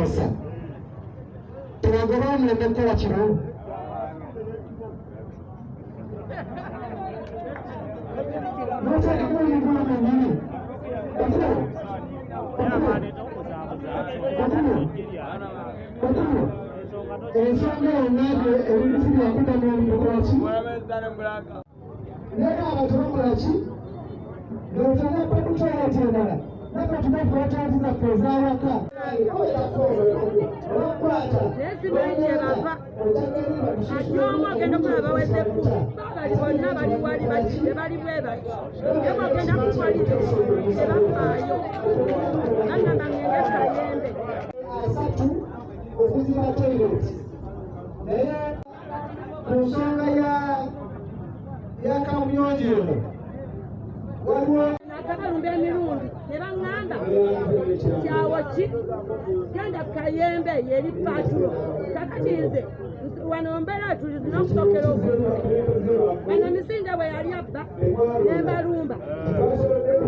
Masa. Tunagoramu lemekola kiro. Nota kikuli kuna mwingine. Ensonga yonnaabwe ebintu byakuddamu omukola ki? Naye abatulokola ki? N'otanappa kutwala tendala. Naka tunafuata zaffe ez'awaka. Ajomo agenda kulaba wezeku bali bonna bali wali bajje bali bwe bati yebo agenda kukwalira ebafaayo nangamba ngende Kayembe asatu okuziba toilet naye ku nsonga ya kamuyonjo eno waliwo nakabalumba emirundi ne baŋŋamba kyawo ki genda Kayembe yeri patulo kakati nze wano mbeera tulina okusookera obulungi bano Misinde bwe yali abba ne mbalumba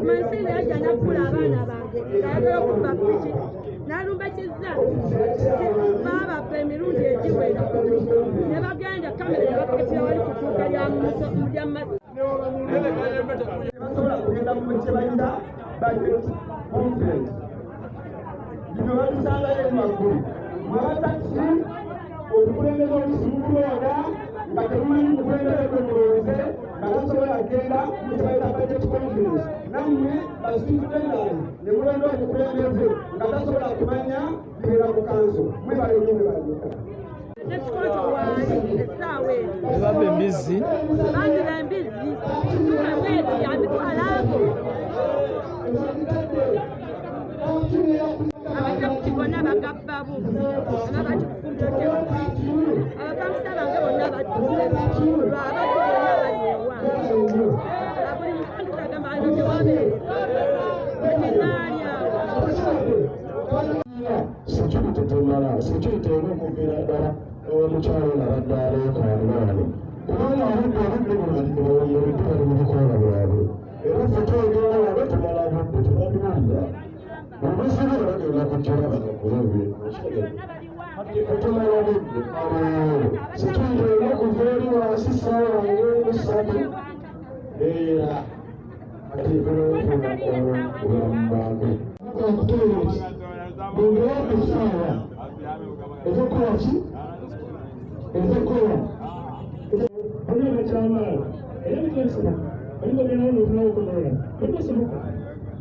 Misinde yajja nakkula abaana bange ng'ayagala okubba piki n'alumba kizza baabappa emirundi egiwera ne bagenda kamera ne bakatira wali ku ttuuka lya Masi basobola kugenda mu kye bayita budget conference bino babisangayo emaggulu mwabatakisi obukulembeze obusimukulooda nga temumanyi mukulembeze gwe mulowooze nga tasobola kugenda mu kye bayita budget conference nammwe basitudenali ne mulonda omukulembeze nga tasobola kumanya bibeera mu kanso mwebalenge mwebaleka Nesikoto wali essaawa eyo ebabba embizzi bangira embizzi tukamweti yamitwalaako abajja kukibona bagabbabu ababati kufumbyotewo abakamusa bange bonna badduse lwabadde bonna balyewa buli mukandusa agamba ano tewabeere ekizaalya security temala security eno okuviira ddala omukyalo nabadde aleekaaniraani kubanga obudde mulibitali mu bikoola byabwe era ffe twegera wabe tumala budde tebadduwulira omuzibe bagenda kujjala bagakole ebintu tumala budde security eno okuva eri wansi ssaawa ng'emusatu era ateekera okufuna obulamu bwange okutoilet bwongera essaawa ezokola ki ezokola bonna bakyamaala era biteesoboka oliko byenawo n'okunawokonola biteesoboka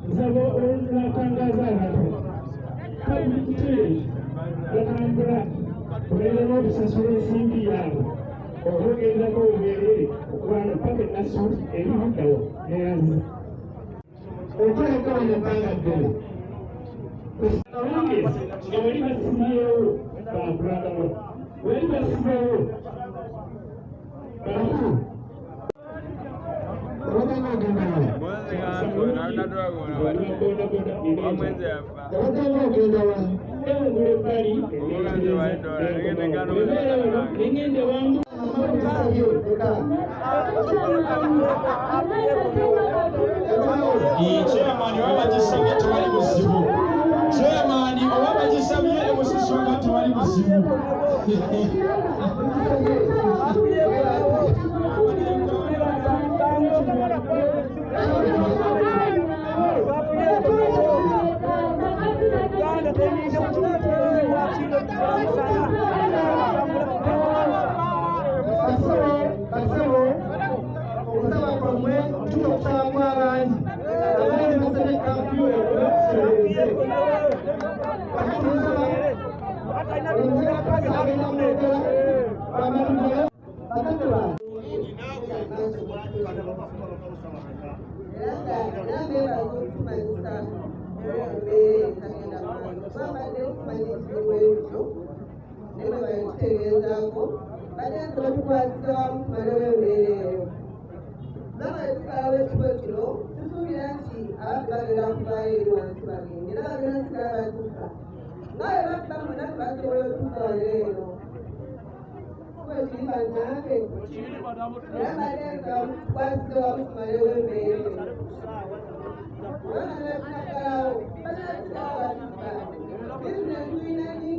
nsaba olnatangaza abantu kali kiteeri batambula obeerera okusasula ensimbi yaabwe okwogererako obubeerere okubanga paka ennasu eri buddawo neyanza okwolekawo nebbanga ddene abongezi nga wali basimayowo bakulagawo wali basimawo bakulu abagenda ogenda wala abagenda ogenda wala ewugula ebbali negende wangu chairman wabagisabye tewali buzibu chairman owabagisabye emusisonga tewali buzibu okusaba kwamwe tuta okusaba kw'abangi abangi basabye kampiyo okusereze agenda mwogera bamaliza bakate bange bagenza batukwasiza wamu tumalewo embeera eyo naba tukalawo ekifo kino tusuubira nti ababbi bagenda kuvaayo eri wansi bagende era bagenda sigala batuuka nga bwe babba mwena tebasobola otuuka wano eno kwekiriba nange era bagenza tukwasiza wamu tumalewo embeera eyo kubanga natunakalawo bagenda sigala batuuka bizinesi tulina nnyingi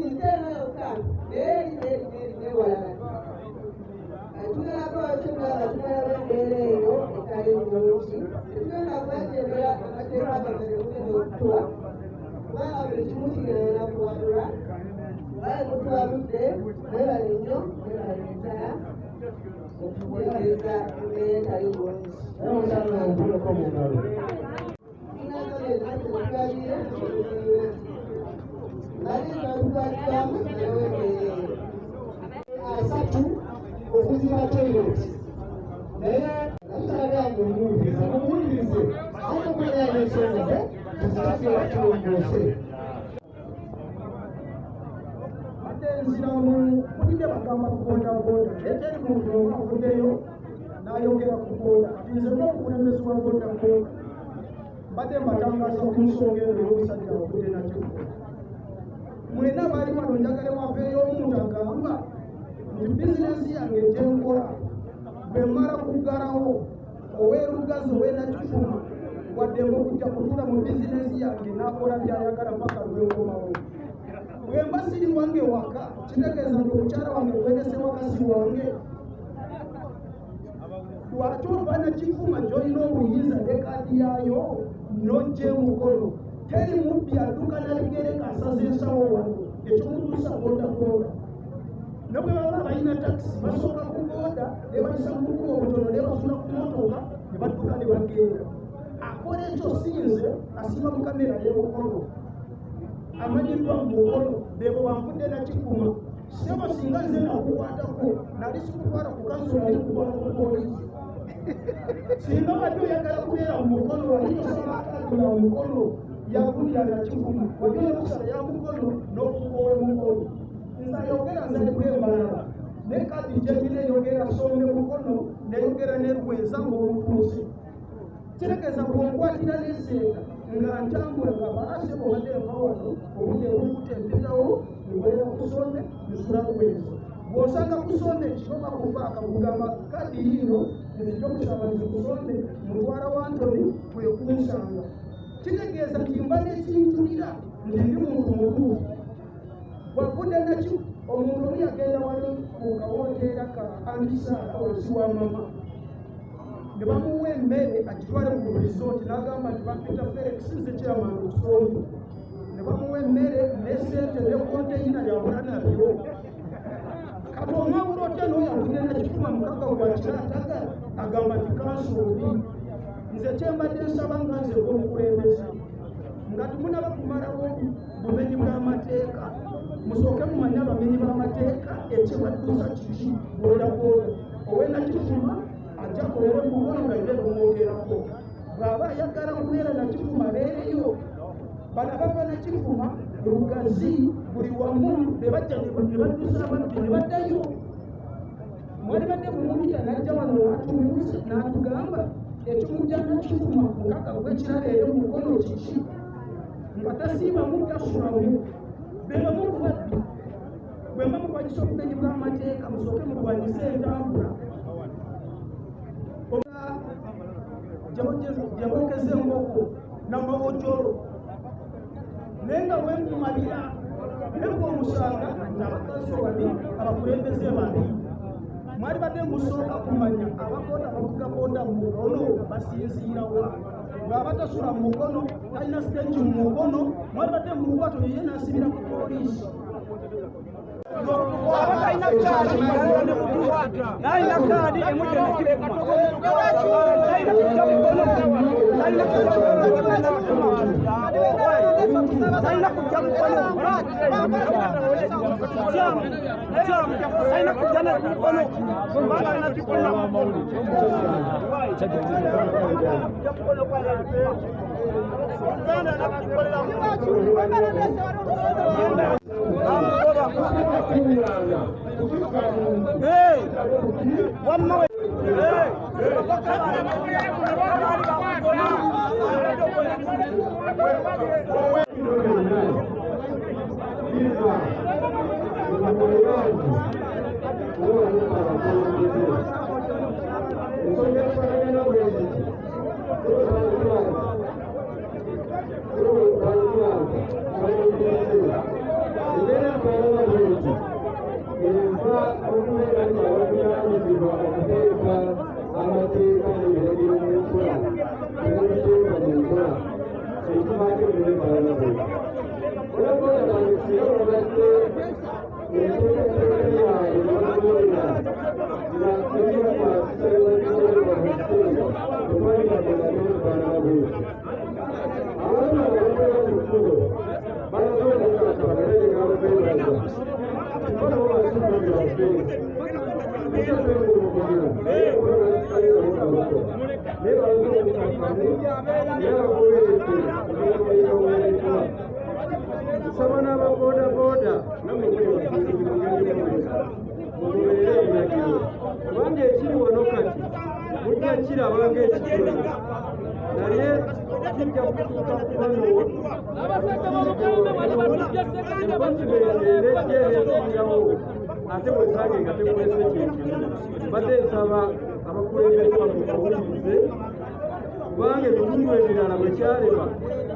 Baba bekimutigera kuwadula baye kutwaludde bebalinyo bebaleta okutegereza embeera bulungi asatu okuziba toilet naye natalaga mumuwuliriza mumuwulirize akokolera n'ensonga ze wakirongose ate enziramu mulinde bagamba kugonda boda eteri muntu avuddeyo n'ayogera ku boda nze n'okukulembezi wa boda boda mbadde mbatangaza ku nsonga eno y'omusajja avudde nakyo mwena baali wano njagala waveeyo omuntu agamba nti bizinesi yange gyenkola bwe mmala kuggalawo oweerugazi ow'enakifuma waddemu okujja kutula mu bizinesi yange n'akola byayagala paka lwenkomawo bwe mba siri wange waka kitegeeza nti omukyala wange gwenese wakasi wange lwaki ova nakifuma gy'olina obuyinza ne kaadi yaayo n'ojja emukolo teri mubbi adduka nabigere ng'asaza ensawo wano ekyomutuusa bodaboda ne bwe baba balina takisi basooka ku boda ne bayisa mu bukubo obutono ne basula ku motoka ne badduka ne bagenda akola ekyo sinze asiba mu kamera y'emukolo amanyiddwa mu mukono bebo wanvudde nakifuma sebo singa nze nakukwatako nali sikutwala ku kanso nali kutwala ku polisi singa wadde oyagala kubeera mu mukono waliosamaakagula mu mukono yavulira nakifuma wadde okusala ya mukono n'okuba ow'emukono nze ayogera nze kwembalala ne kadi gyemina eyogera sombe mukono neyogera nerweza ng'olutuuze kitegeeza bwonkwatira n'eseeta nga ntambula nga balase obadde envawano obudde obukutemperawo nkolera kusonde nsula kwezo bw'osanga kusonde kiroba kuvaaka kugamba kadi yiino nzijja okusabaliza kusonde mutwala wa Antony kwe kunsanga kitegeeza nti mbadde kinjulira nti ndi muntu mutuufu bwavudde naki omuntu omu yagenda wali ku kawoteera ka antisaala osi wa mama ne bamuwa emmere agitwale mu resort n'agamba nti bapita Felix nze chairman Lusongo ne bamuwa emmere n'essente ne konteyina yabula nabyo kati omwabula otya n'oyavudde nakifuma mukaga gwa kirataga agamba nti kansuubi nze kyembadde nsaba nga nze gwomukulembeze nga temunaba kumalawo bumenyi bw'amateeka musooke mumanye abamenyi b'amateeka ekyebaddusa kiki bodaboda ow'enakifuma ajja kolera mukono nga ine bumwogerako bw'aba ayagala kubeera nakifuma beereyo bano bava nakifuma lugazi buli wamu ne bajja ne baddusa ababbi ne baddayo mwali badde mumupita n'ajja wano n'atugamba ekimujja nakifuma mukaga gw'ekirala eri mukono kiki nga tasiibamu tasulamu bebamu kubabbi bwemba mukwanyisa obumenyi bw'amateeka musooke mulwanyise entambula gyebogeze enkoko namawojolo naye nga wemumalira naye bwomusanga nabakazi babiri abakulembeze babiri mwali badde musooka kumanya abakoda bavuga boda mu mukono basinziirawa ng'abatasula mu mukono talina siteegi mu mukono mwali badde mu lukwato yeye n'asibira ku poliisi naina kadi emujja hey, one more. Hey, Sabana boda wange ekiri wano kati mujja kirabanga ekikulu naye kijja kutuuka kubano esingawo ate bwesange nga tekulese kyekimu badde nsaba abakulembeze bamuwulirize kubanga ebitundu ebirala bwe kyalema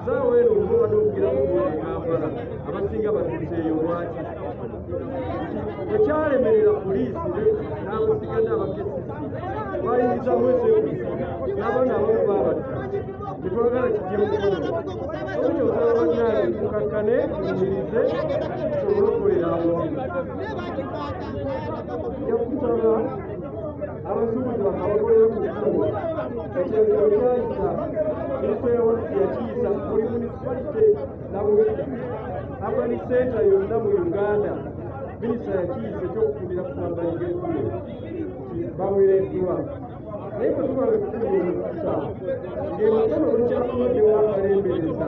zaawo eno obubadde okugiramu Kampala abasinga batuuseeyo lwaki bwekyalemerera poliisi n'abasigadde abakesisi bayingizamu esekusi n'abaana abamu babatta tetwagala kijje mukono okyo osaba bannange tukakkane tuyimirize tusobole okukolera awamu jakusaba abasuubuzi bakabakolera ku kkubo ekyebiro kyayisa minisitule yakiisa buli munisipalite nabuwedde abani senta yonna mu Uganda minisita yakiisa ekyokufundira ku mabbali g'enkulo baweereddwa naye bwe tubabe kutuula omukisa ng'emikono lukyakulwadde wakalembereza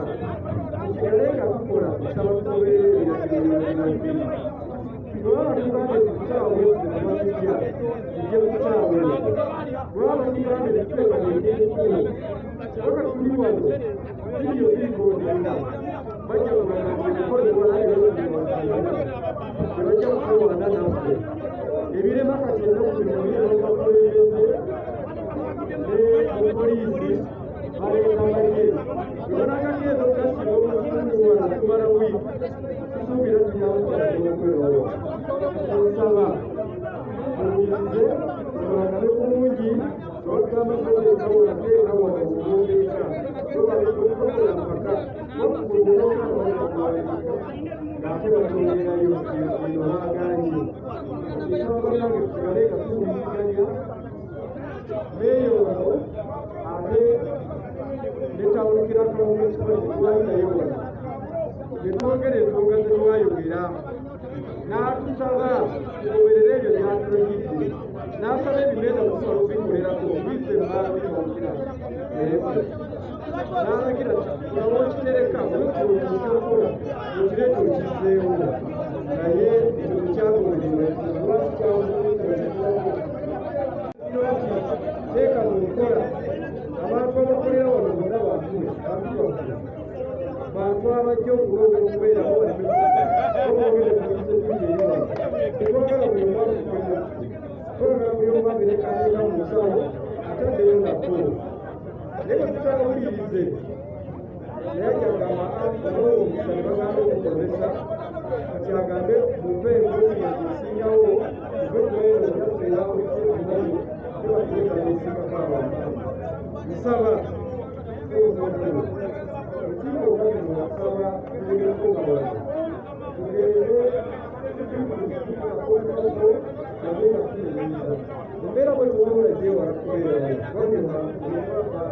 tusigale nga tukola tusaba tusoberera ebiragiro byabbiri lwaba tugambe tukutaawo ezinamatujja tujje kukutaawo lwaba tugambe tuteekaneekyekikulo waka tuli wano vidiyo zirikodinga bajja kulanga tebajja kutwewana naffe ebirema kati ennaku zinobakulembeze ne poliisi baleeta amajeezi ebonagageezo gasira omusunguwala tumala wiiki tusuubira tunyamukaokwerawo nsaba tuyirize tubalagale bulungi olugamba tuleetawo nateeka wano okulondeeka tobalekokola mumaka nokukulookaaaaa ate batongerayo eno baaganye ekibabanange tusigaleeka tuwuliziganya meeyono ate netawulukirako municipalititwalinayo wano netwogera ensonga zetwayogera n'atusaba tugoberere ebyo byatulagidde n'asaba ebimeeza tusobola okubikolerako bize mbaabimokira n'alagira tulaba okitereka okikola okireeta okizzeewo naye ekyo tekyagobererwa lwaki teeka mu nkola abantu abakolera wano bonna bantu abajja okulonda okubeerawo obwogere kuisetulireyo tetwagala buli omwaka kukolera twagala buli omwaka nekaneka mu nsawo ataddeyo nako naye bwetutawulirize naye kyagamba nabo omukisa ne bagamba okukozesa kati agambe mumpe emboozi esingawo tuve kuleeronaera okimunayo nebatuleeta nesingako abantu nsaba omuntu okiiko okagino nasaba ebirekobawano tugende tukimuakoako nabeera tuyinza embeera bwe tuwabula gyewala kubeerayo wagenda omwaka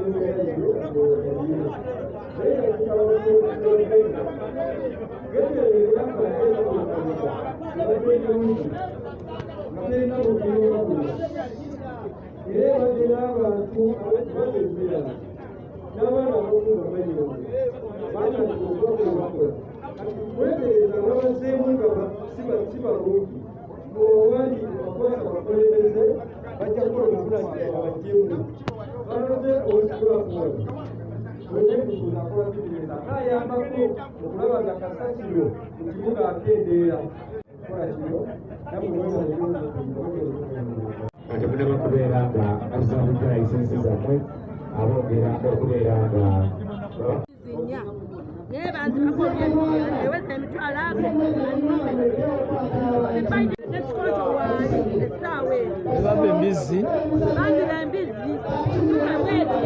embeera eyo oyiyo naye yakitawaokutenga geteeryakaaeaokanika ebaddenyungi nga terina bubiyoba buno era badde n'abantu abazezera n'abaana abokuba banyooma baatandikaokubakola kati kwetereza n'abazeemu nga si balungi bwowali abakwasa bakulembeze bajja kukola obuvunanyizibwa bajjemu baloze osikulakuwano onetukuzakolakibireza kayambako okulaba nga kasasiro mu kibuga akendeera kola kino ate mulema kubeera nga basabudde layisensi zammwe aboogera okubeera nga naye bantu eweza emitwalo nekikolo kyowaali essaawa eyo ebamba embizzi banzira embizzi bweti